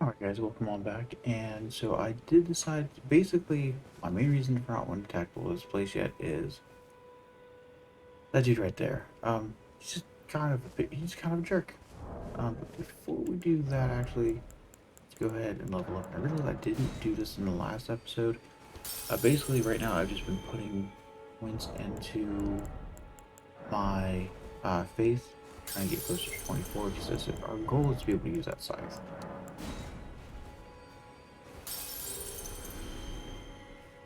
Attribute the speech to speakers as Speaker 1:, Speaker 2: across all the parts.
Speaker 1: Alright guys, welcome on back. And so I did decide, basically, my main reason for not wanting to tackle this place yet is that dude right there. He's just kind of he's kind of a jerk. But before we do that, actually, let's go ahead and level up. I realized I didn't do this in the last episode. Basically, right now I've just been putting points into my faith, trying to get closer to 24, because our goal is to be able to use that scythe.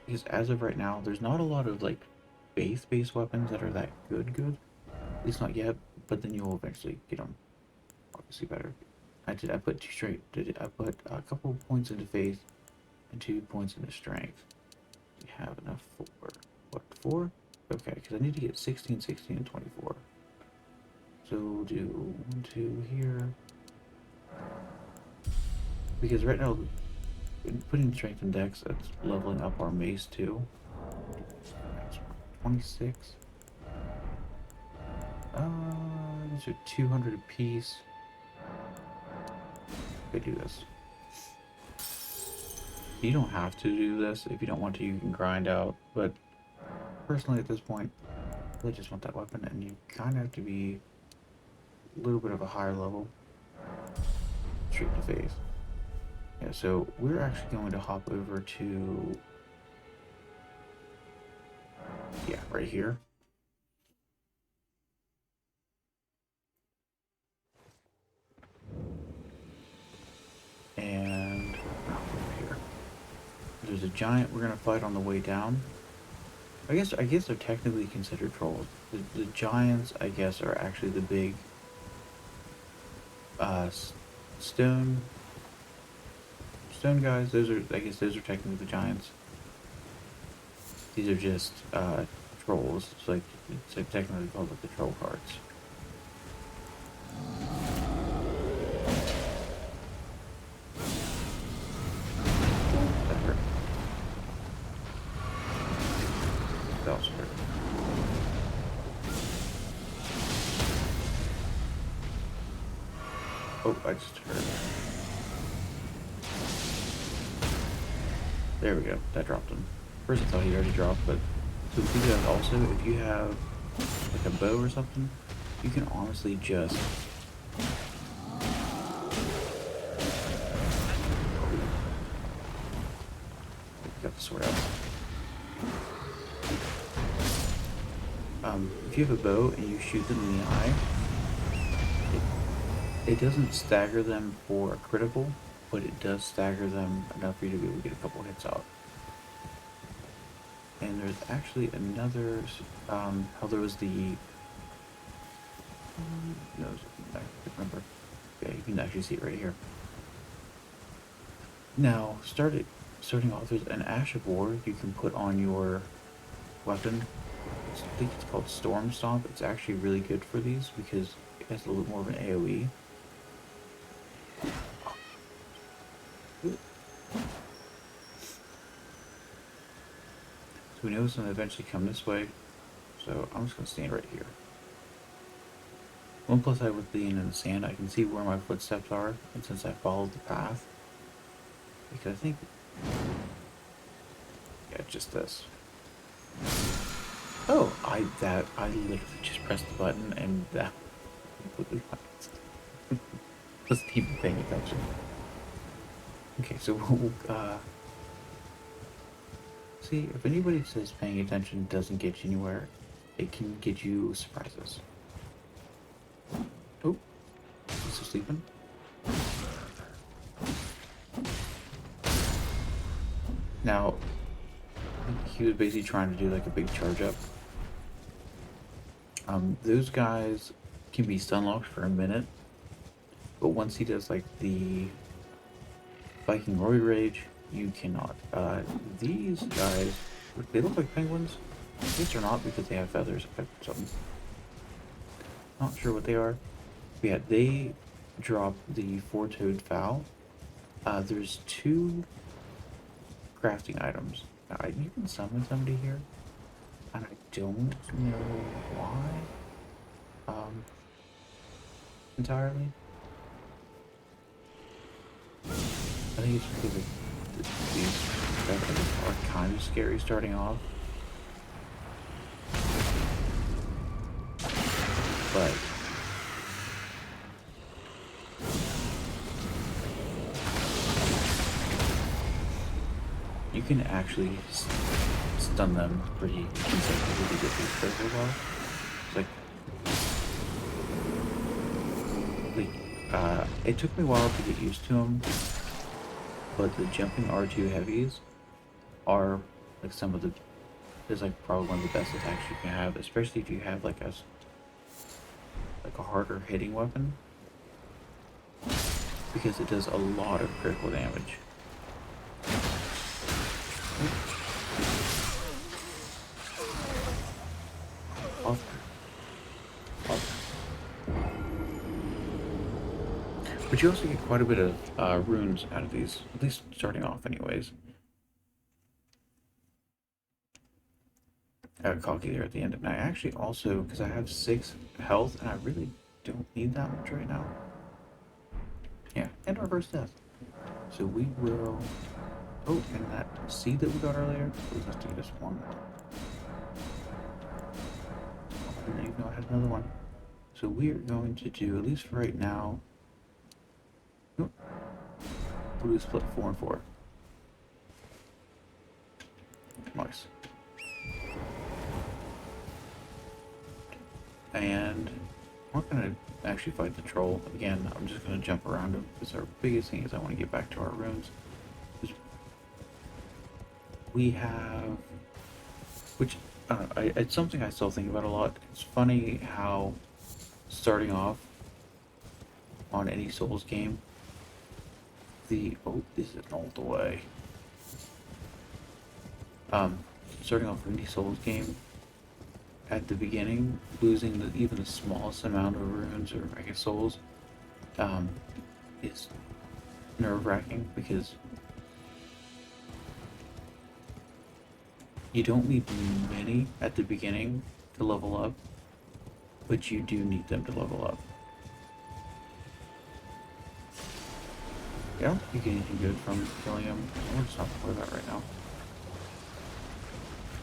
Speaker 1: Because as of right now, there's not a lot of like faith-based weapons that are that good. At least not yet. But then you'll eventually get them obviously better. I put two straight. I put a couple of points into faith and 2 points into strength. Do you have enough for what? 4? Okay, because I need to get 16, 16, and 24. So we'll do 1, 2 here. Because right now, putting strength and dex, that's leveling up our mace too. 26. These are 200 apiece. I do this. You don't have to do this. If you don't want to, you can grind out. But personally, at this point, I just want that weapon, and you kind of have to be a little bit of a higher level. Straight to face. Yeah, so we're actually going to hop over to, yeah, right here. And over here. There's a giant we're gonna fight on the way down. I guess they're technically considered trolls. The giants, I guess, are actually the big uh, stone guys. I guess those are technically the giants. These are just trolls. It's like technically called like the troll cards. That hurt. That also hurt. Oh, I just hurt. There we go. That dropped him. First I thought he already dropped, but so with you guys also, if you have like a bow or something, you can honestly just got the sword out. If you have a bow and you shoot them in the eye, it doesn't stagger them for a critical, but it does stagger them enough for you to be able to get a couple hits out. And there's actually another, how there was the, no, I can't remember. Yeah, you can actually see it right here. Now, starting off, there's an Ash of War you can put on your weapon. I think it's called Storm Stomp. It's actually really good for these because it has a little more of an AoE. So we know it's going to eventually come this way, so I'm just going to stand right here. One plus I with being in the sand, I can see where my footsteps are, and since I followed the path, because I think, yeah, just this. Oh, I literally just pressed the button and that completely went. Wasn't even paying attention. Okay, so we'll, see, if anybody says paying attention doesn't get you anywhere, it can get you surprises. Oh, he's still sleeping? Now, he was basically trying to do like a big charge up. Those guys can be stun locked for a minute, but once he does like the Viking Roid Rage, you cannot. These guys, they look like penguins. These are not because they have feathers. Something. Not sure what they are. But yeah, they drop the four-toed fowl. There's 2 crafting items. Now, you can summon somebody here, and I don't know why. Entirely. think it's because these weapons are kind of scary starting off. But you can actually stun them pretty consecutively to get these circles off. It took me a while to get used to them, but the jumping R2 heavies are like some of the is like probably one of the best attacks you can have, especially if you have like a harder hitting weapon, because it does a lot of critical damage. But you also get quite a bit of runes out of these, at least starting off anyways. I got cocky there at the end, and I actually also, because I have 6 health, and I really don't need that much right now. Yeah, and our first death. So we will... Oh, and that seed that we got earlier was just to get us one more. Oh, I didn't even know I had another one. So we are going to do, at least for right now... We'll do split 4 and 4. Nice. And we're not going to actually fight the troll. Again, I'm just going to jump around him, because our biggest thing is I want to get back to our rooms. We have... Which, I don't know, it's something I still think about a lot. It's funny how starting off on any Souls game, oh, this is all the way. Starting off with any Souls game, at the beginning, losing even the smallest amount of runes or I guess souls, is nerve-wracking, because you don't need many at the beginning to level up, but you do need them to level up. I don't think you get anything good from killing him. I'm gonna stop for that right now.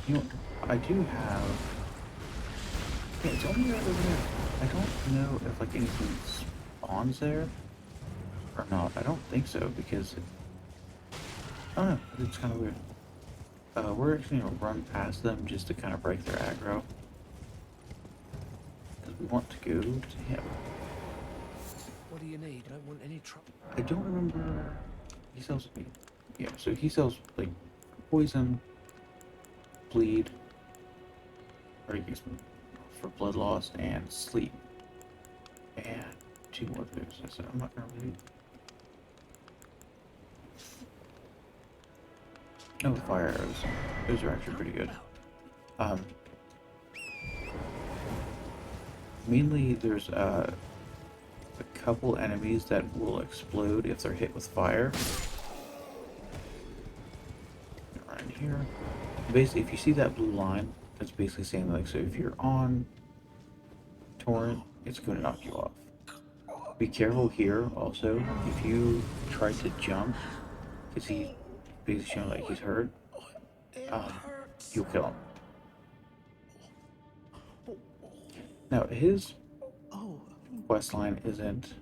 Speaker 1: You know, I do have... Yeah, it's only right over there. I don't know if like anything spawns there or not. I don't think so, because I don't know, it's kind of weird. We're actually gonna run past them just to kind of break their aggro, because we want to go to him.
Speaker 2: What do you need? I don't want any trouble.
Speaker 1: I don't remember. He sells me. Yeah, so he sells like poison, bleed, or I guess for blood loss and sleep, and 2 more things. So I'm not gonna read. Oh, fire arrows. Those are actually pretty good. Mainly there's a couple enemies that will explode if they're hit with fire. Right in here. Basically, if you see that blue line, that's basically saying, like, so if you're on torrent, it's going to knock you off. Be careful here also. If you try to jump, because he's basically showing like he's hurt, you'll kill him. Now his quest line isn't.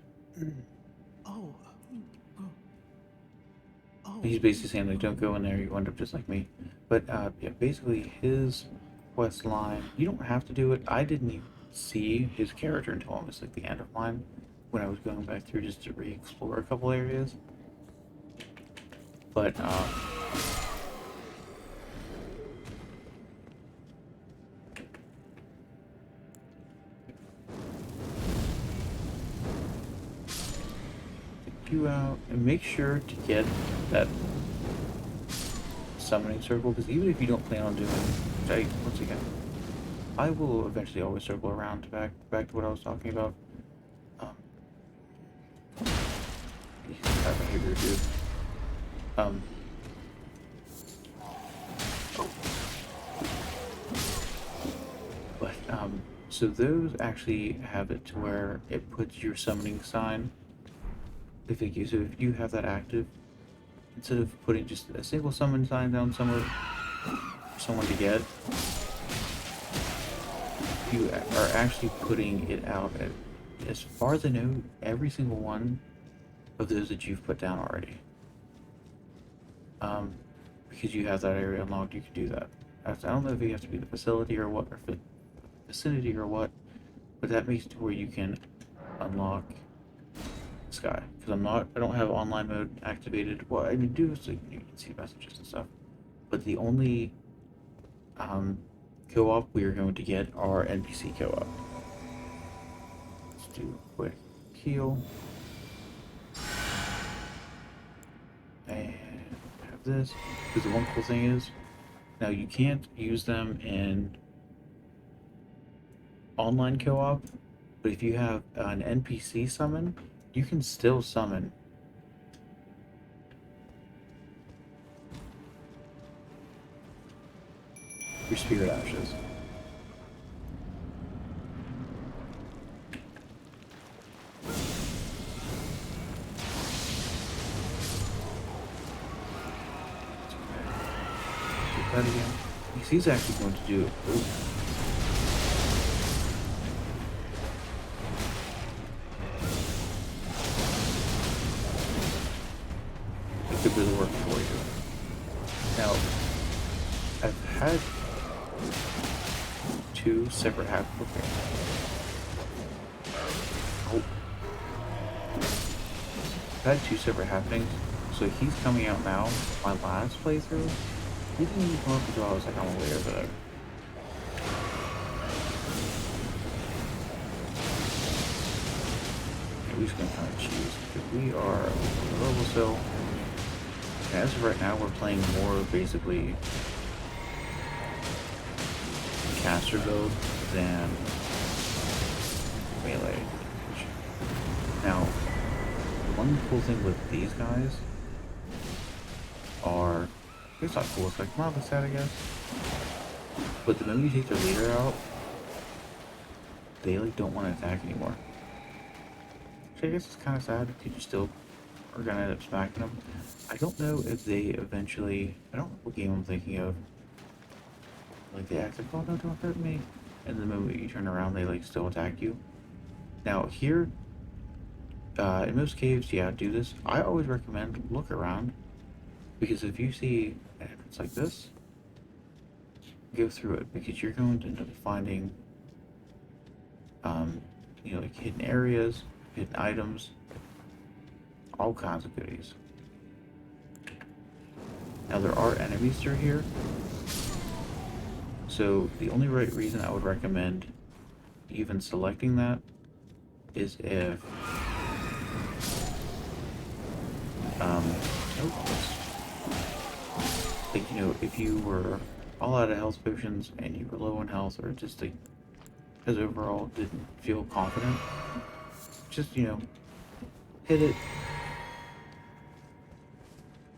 Speaker 1: He's basically saying like, don't go in there, you end up just like me. But yeah, basically his quest line, you don't have to do it. I didn't even see his character until almost like the end of mine, when I was going back through just to re-explore a couple areas. But you out and make sure to get that summoning circle, because even if you don't plan on doing it, once again, I will eventually always circle around back to what I was talking about. Bad behavior, dude. But so those actually have it to where it puts your summoning sign. So if you have that active, instead of putting just a single summon sign down somewhere for someone to get, you are actually putting it out at, as far as I know, every single one of those that you've put down already. Because you have that area unlocked, you can do that. I don't know if you have to be the facility or what, or vicinity or what, but that makes it to where you can unlock Sky. Because I don't have online mode activated. Well, I do, so you can see messages and stuff. But the only co-op we are going to get are NPC co-op. Let's do a quick heal. And have this. Because the one cool thing is, now you can't use them in online co-op, but if you have an NPC summon, you can still summon your spirit ashes. That again. Because he's actually going to do it. It could really work for you. Now, I've had two separate happenings. Oh. I've had two separate happenings. So he's coming out now. My last playthrough, he didn't even come up until I was like on the way over there. We're just gonna kind of choose because we are level still. As of right now, we're playing more basically caster build than melee. Now, one cool thing with these guys are, it's not cool, it's like mildly sad I guess, but the moment you take their leader out, they like don't want to attack anymore. Which I guess is kind of sad because you still are gonna end up smacking them. I don't know if they eventually, I don't know what game I'm thinking of, like they act like, oh no, don't hurt me, and the moment you turn around they like still attack you. Now here, in most caves, yeah, do this. I always recommend look around, because if you see an entrance like this, go through it, because you're going to end up finding, you know, like hidden areas, hidden items, all kinds of goodies. Now there are enemies through here, so the only right reason I would recommend even selecting that is if like, you know, if you were all out of health potions and you were low on health, or just like because overall didn't feel confident, just, you know, hit it,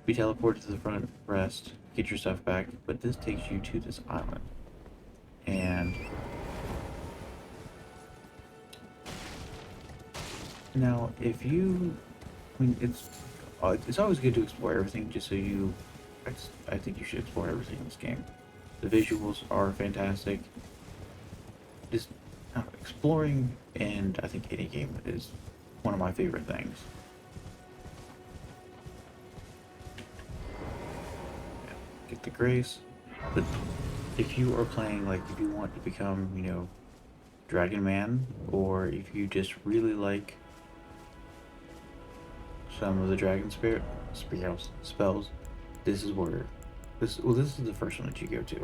Speaker 1: be teleported to the front, rest, get your stuff back. But this takes you to this island, and now if you, I mean, it's always good to explore everything, just so you, I think you should explore everything in this game. The visuals are fantastic. Just exploring, and I think any game is one of my favorite things. Yeah, get the grace, but if you are playing, like, if you want to become, you know, Dragon Man, or if you just really like some of the dragon spells, this is where this is the first one that you go to.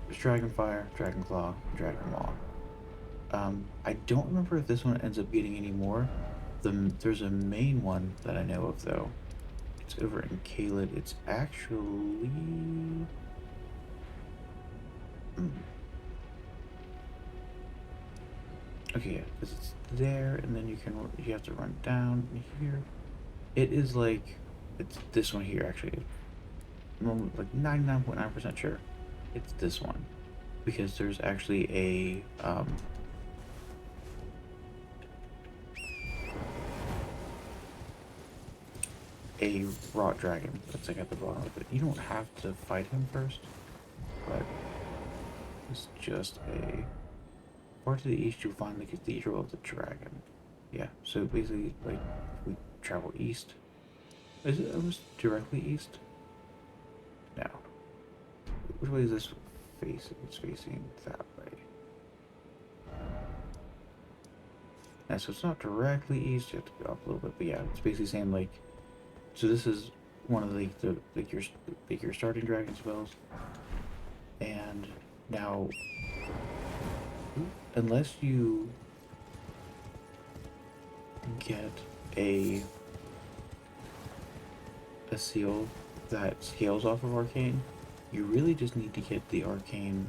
Speaker 1: There's Dragonfire, Dragonclaw, Dragon Maw. I don't remember if this one ends up getting any more. There's a main one that I know of though. It's over in Kaled. It's actually okay, yeah, because it's there, and then you have to run down here. It is like, it's this one here actually. I'm like 99.9% sure it's this one, because there's actually a rot dragon that's like at the bottom of it. You don't have to fight him first, but it's just a far to the east you'll find the Cathedral of the Dragon. Yeah, so basically like if we travel east, is it almost directly east? No. Which way is this facing? It's facing that way. Yeah, so it's not directly east, you have to go up a little bit, but yeah, it's basically saying like, so this is one of your starting dragon spells, and now unless you get a seal that scales off of arcane, you really just need to get the arcane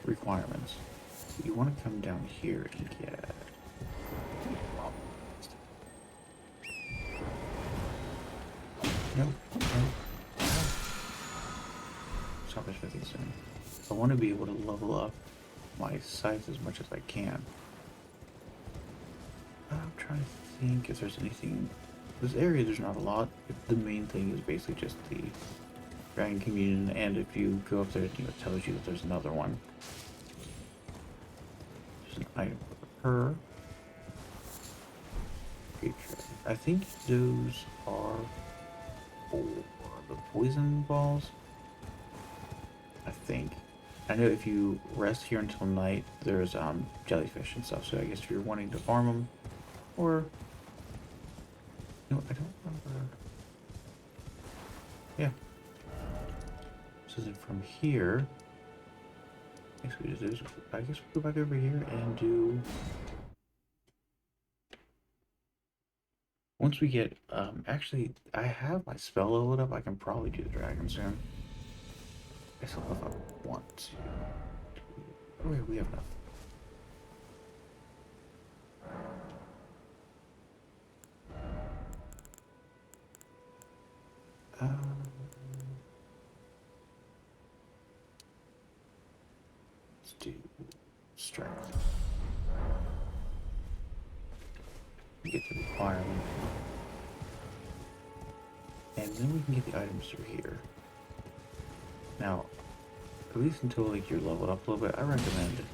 Speaker 1: requirements. You want to come down here and get. No, no. Stop it for these soon. I want to be able to level up my scythe as much as I can. I'm trying to think if there's anything. This area, there's not a lot. The main thing is basically just the Dragon Communion, and if you go up there, it tells you that there's another one. There's an item for her. I think those are for the poison balls. I think. I know if you rest here until night, there's jellyfish and stuff. So I guess if you're wanting to farm them, or no, I don't remember. Yeah. So then from here, I guess we go back over here and do. Once we get, actually, I have my spell leveled up. I can probably do the dragon soon. I guess if I want to. Oh, yeah, we have enough. Let's do strength. Get the requirement. And then we can get the items through here. Now, at least until like you're leveled up a little bit, I recommend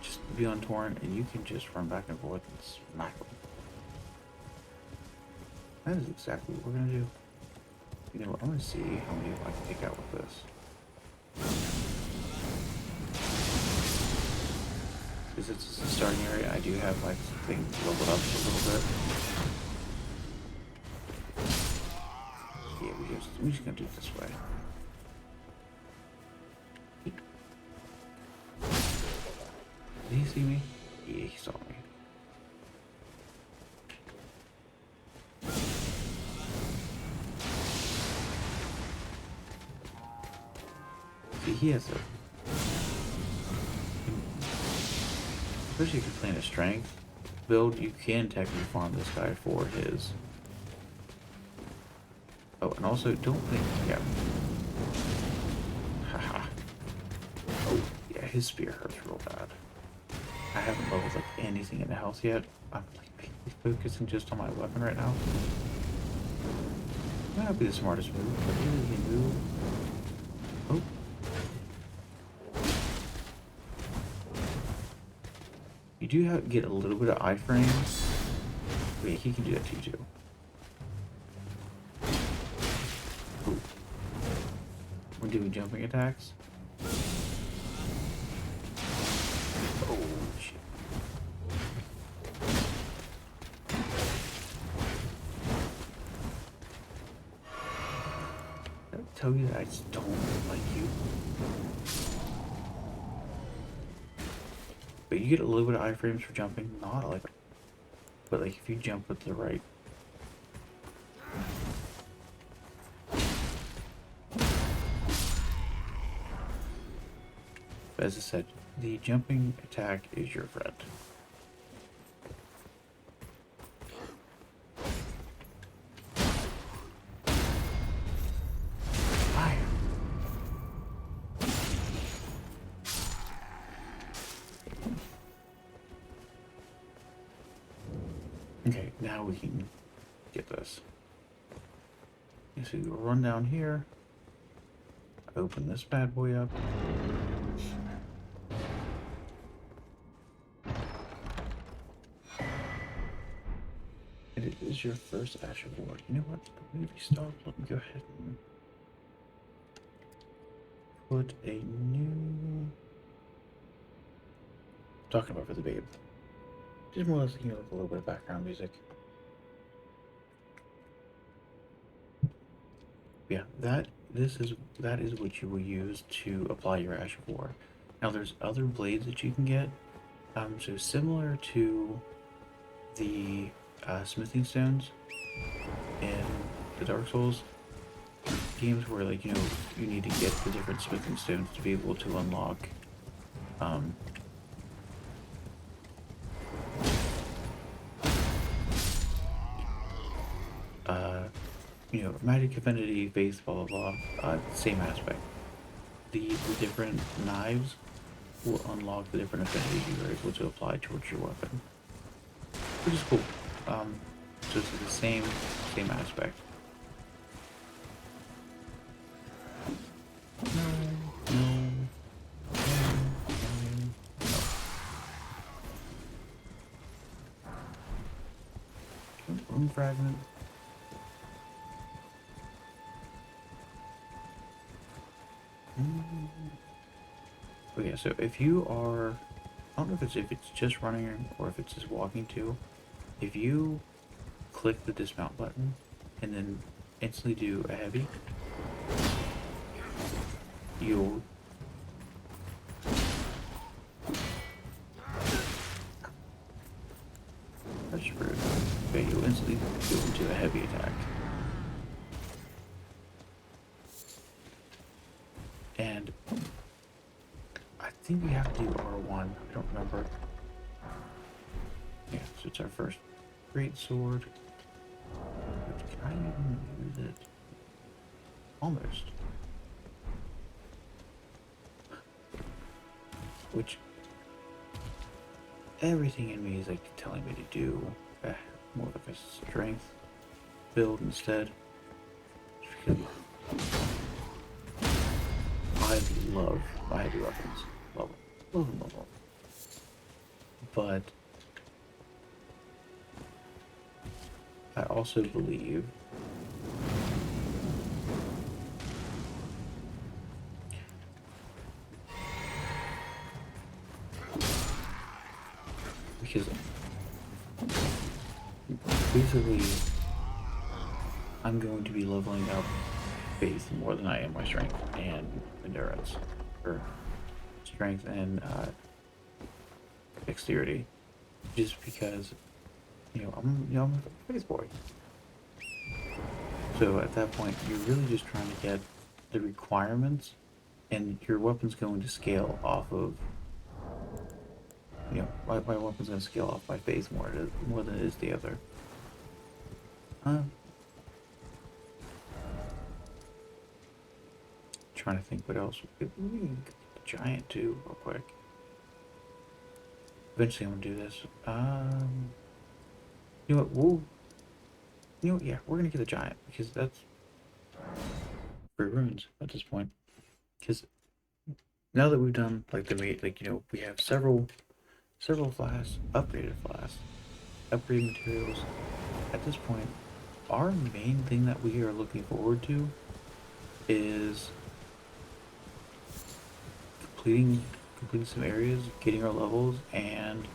Speaker 1: just be on torrent and you can just run back and forth and smack them. That is exactly what we're gonna do. You know what, I'm gonna see how many I can take out with this. Because it's a starting area, I do have like things leveled up a little bit. Yeah, we're just gonna do it this way. Did he see me? Yeah, he saw me. See, he has a... Especially if you're playing a strength build, you can technically farm this guy for his... Oh, and also, don't think... Yeah. Haha. Oh, yeah, his spear hurts real bad. I haven't leveled up anything in the health yet. I'm like focusing just on my weapon right now. Might not be the smartest move, but it is a move. Oh. You do get a little bit of iframe. Wait, he can do that to you too. Ooh. We're doing jumping attacks. Oh shit. Did I tell you that I just don't like you? But you get a little bit of iframes for jumping, not like, but like if you jump with the right. But as I said, the jumping attack is your friend. Fire. Okay, now we can get this. Okay, so you run down here, open this bad boy up. And it is your first Ash of War. You know what? Maybe stop. Let me go ahead and put a new. Talking about for the babe. Just more or less, like a little bit of background music. Yeah, that is what you will use to apply your Ash of War. Now there's other blades that you can get. So similar to the smithing stones in the Dark Souls games, where you need to get the different smithing stones to be able to unlock um, magic affinity, faith, blah blah blah. Same aspect. The different knives will unlock the different affinities you are able to apply towards your weapon, which is cool. So it's the same aspect. No. Room fragment. Okay, so if you are, I don't know if it's just running or if it's just walking too. If you click the dismount button and then instantly do a heavy, you'll that's rude. Okay, you'll instantly go into a heavy attack. And I think we have to do R1. I don't remember. Yeah, so it's our first great sword. Can I even use it? Almost. Which everything in me is like telling me to do more of a strength build instead. Because I love my heavy weapons. Love them. Love them, love them. But I also believe because basically I'm going to be leveling up faith more than I am my strength and endurance, or strength and dexterity, just because I'm a faith boy. So at that point, you're really just trying to get the requirements, and your weapon's going to scale off of. My weapon's going to scale off my faith more than it is the other. Trying to think what else. We can get the giant too, real quick. Eventually, I'm gonna do this. You know what? Yeah, we're gonna get the giant because that's free runes at this point. Because now that we've done we have several flasks, upgraded flasks, upgraded materials. At this point, our main thing that we are looking forward to is completing some areas, getting our levels, and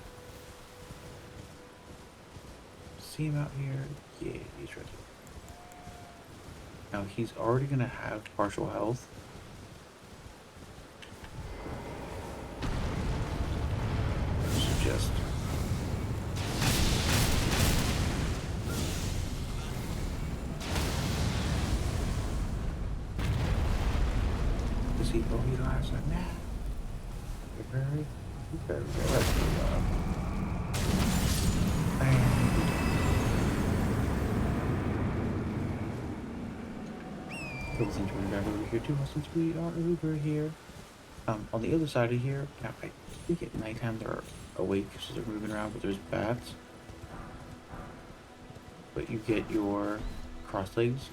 Speaker 1: see him out here. Yeah, he's right there. Now he's already gonna have partial health. So just he? Oh, you don't have some. Nah. You're very Since we're back over here too, since we are over here. On the other side of here, now I think at nighttime they're awake, so they're moving around, but there's bats. but you get your cross legs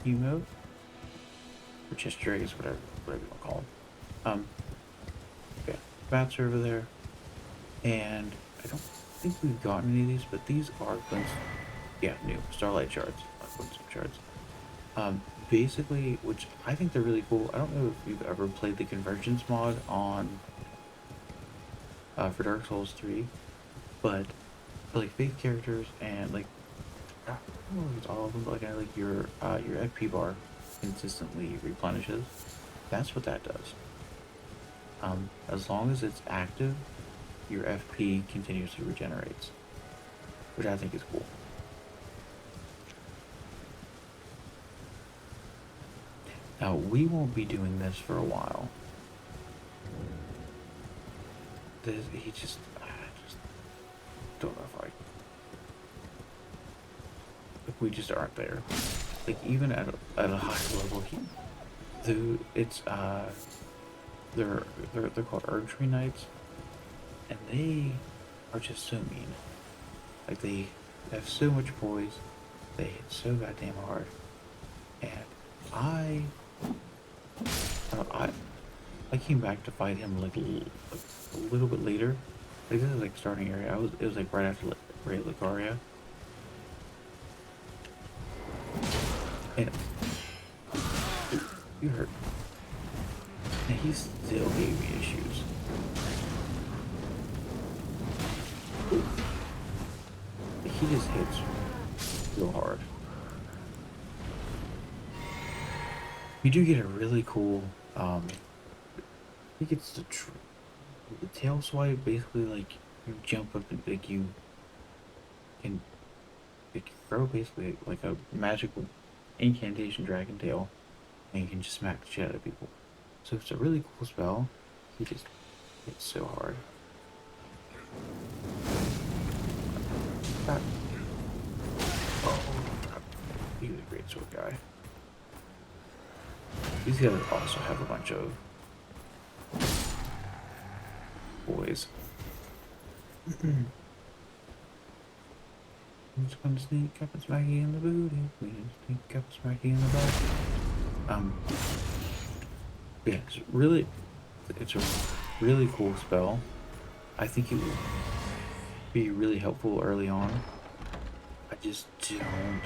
Speaker 1: emote, or chest rays, whatever you want to call them. Yeah, bats are over there, and I don't think we've gotten any of these, but these are new starlight shards, not glintstone shards. Basically, which I think they're really cool. I don't know if you've ever played the convergence mod on for Dark Souls 3, but for like faith characters and like I don't know if it's all of them, but like your FP bar consistently replenishes. That's what that does. As long as it's active, your FP continuously regenerates, which I think is cool. Now, we won't be doing this for a while. I just don't know if we just aren't there. Like, even at a high level, they're called Archery Knights, and they are just so mean. Like, they have so much poise, they hit so goddamn hard, and I came back to fight him like a little bit later. Like this is like starting area. It was like right after Great Lucaria. And you hurt. And he still gave me issues. Like he just hits real hard. You do get a really cool I think it's the tail swipe. Basically, like you jump up and like you can throw basically like a magical incantation dragon tail, and you can just smack the shit out of people. So it's a really cool spell. He just hits so hard. Oh, he's a great sword guy. These guys also have a bunch of boys. I'm just gonna sneak up and smack you in the booty. We just sneak up and smack you in the butt. Yeah, it's a really cool spell. I think it would be really helpful early on. I just don't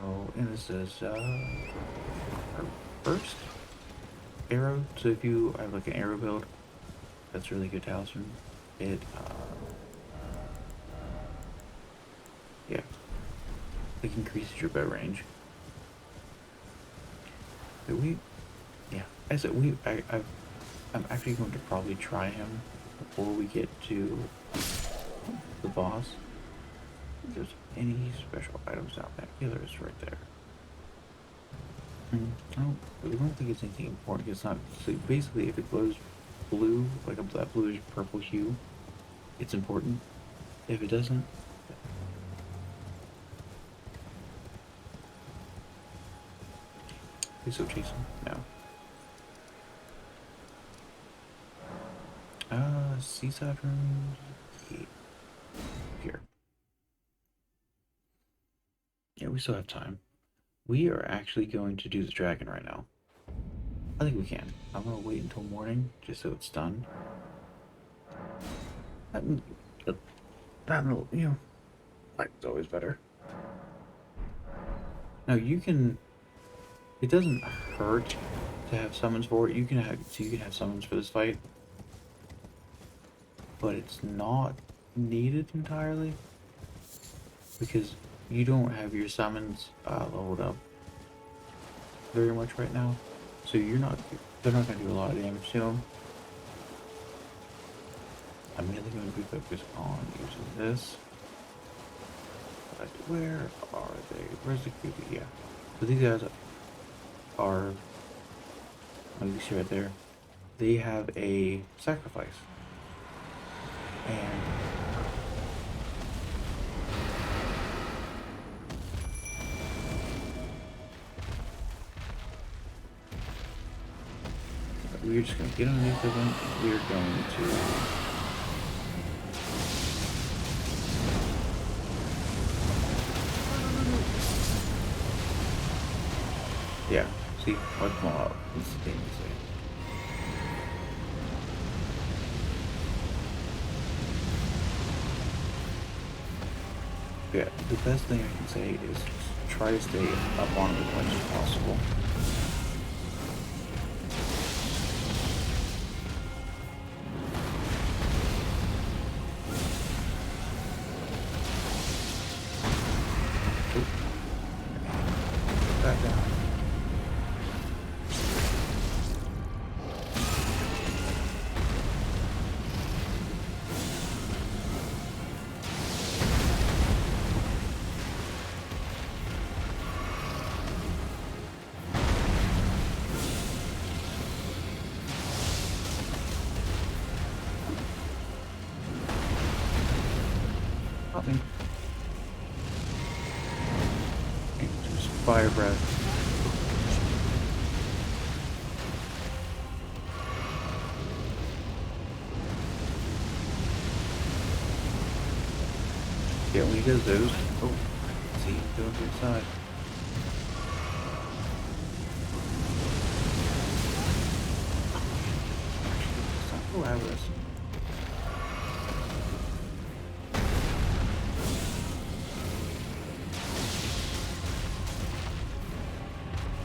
Speaker 1: know. And this is our first arrow. So if you have like an arrow build, that's really good talisman. It yeah, it increases your bow range. But I'm actually going to probably try him before we get to the boss. If there's any special items out back, yeah, there is right there. I don't think it's anything important. It's not. So basically, if it glows blue, like that bluish purple hue, it's important. If it doesn't, please don't chase him. No. Seaside rooms. Here. Yeah, we still have time. We are actually going to do the dragon right now. I think we can. I'm gonna wait until morning just so it's done. Light's always better. Now you can. It doesn't hurt to have summons for it. You can have summons for this fight, but it's not needed entirely because you don't have your summons leveled up very much right now, so they're not going to do a lot of damage to them. I'm mainly going to be focused on using this. But where are they? Where's the creepy? Yeah. So these guys are, like you see right there, they have a sacrifice. And we're just going to get underneath of them. We're going to See, wipe them all out instantaneously. Yeah, the best thing I can say is try to stay up on it as much as possible. Back down. Help me. Okay, just fire breath. Yeah, when he does those, oh, see, go to the side. Oh, I was.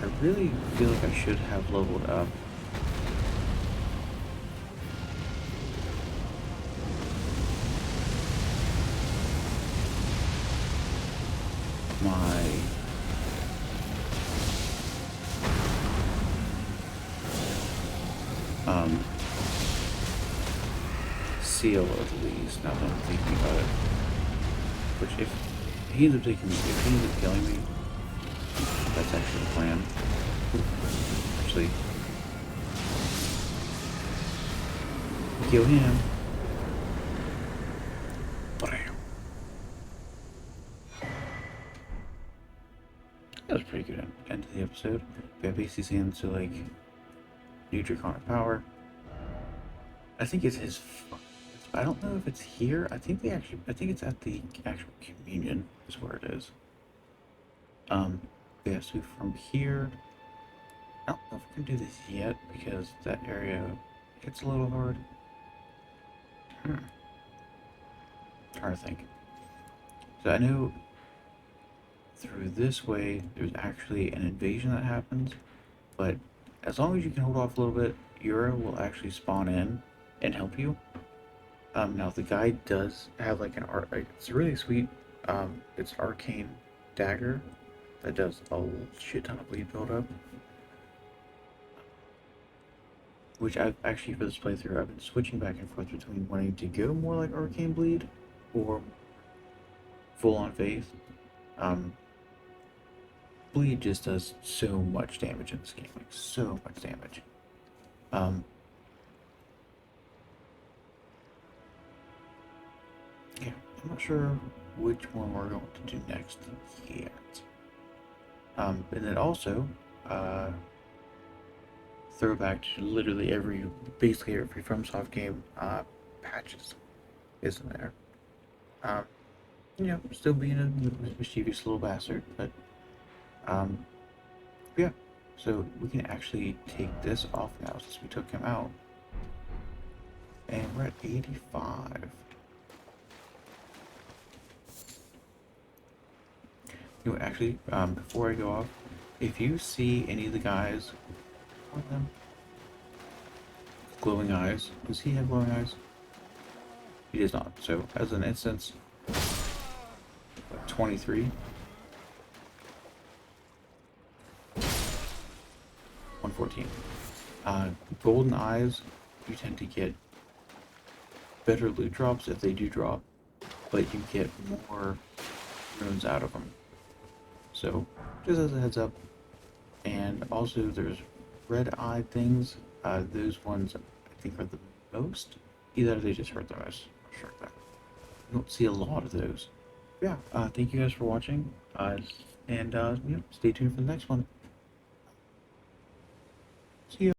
Speaker 1: I really feel like I should have leveled up. My seal at least, now that I'm thinking about it. Which if he ends up killing me, that's actually the plan. Actually, kill him. Bam. That was pretty good end to the episode. We have basically seen to like new draconic power. I think it's his. I don't know if it's here. I think it's at the actual communion is where it is. Yeah, so from here, I don't know if we can do this yet because that area hits a little hard. Trying to think. So I know through this way there's actually an invasion that happens, but as long as you can hold off a little bit, Yura will actually spawn in and help you. Now the guy does have like it's really sweet. It's arcane dagger that does a shit ton of bleed buildup. Which I've actually for this playthrough I've been switching back and forth between wanting to go more like arcane bleed or full on faith. Bleed just does so much damage in this game, like so much damage. Yeah, I'm not sure which one we're going to do next yet. And then also, throwback to literally basically every FromSoft game, patches isn't there. Still being a mischievous little bastard, but, yeah. So we can actually take this off now since we took him out. And we're at 85. Actually, before I go off, if you see any of the guys, what are them? Glowing eyes. Does he have glowing eyes? He does not. So, as an instance, 23. 114. Golden eyes, you tend to get better loot drops if they do drop, but you get more runes out of them. So, just as a heads up. And also, there's red-eye things. Those ones I think are the most. Either they just hurt the most. I'm not sure of that. You don't see a lot of those. Yeah. Thank you guys for watching. And stay tuned for the next one. See ya.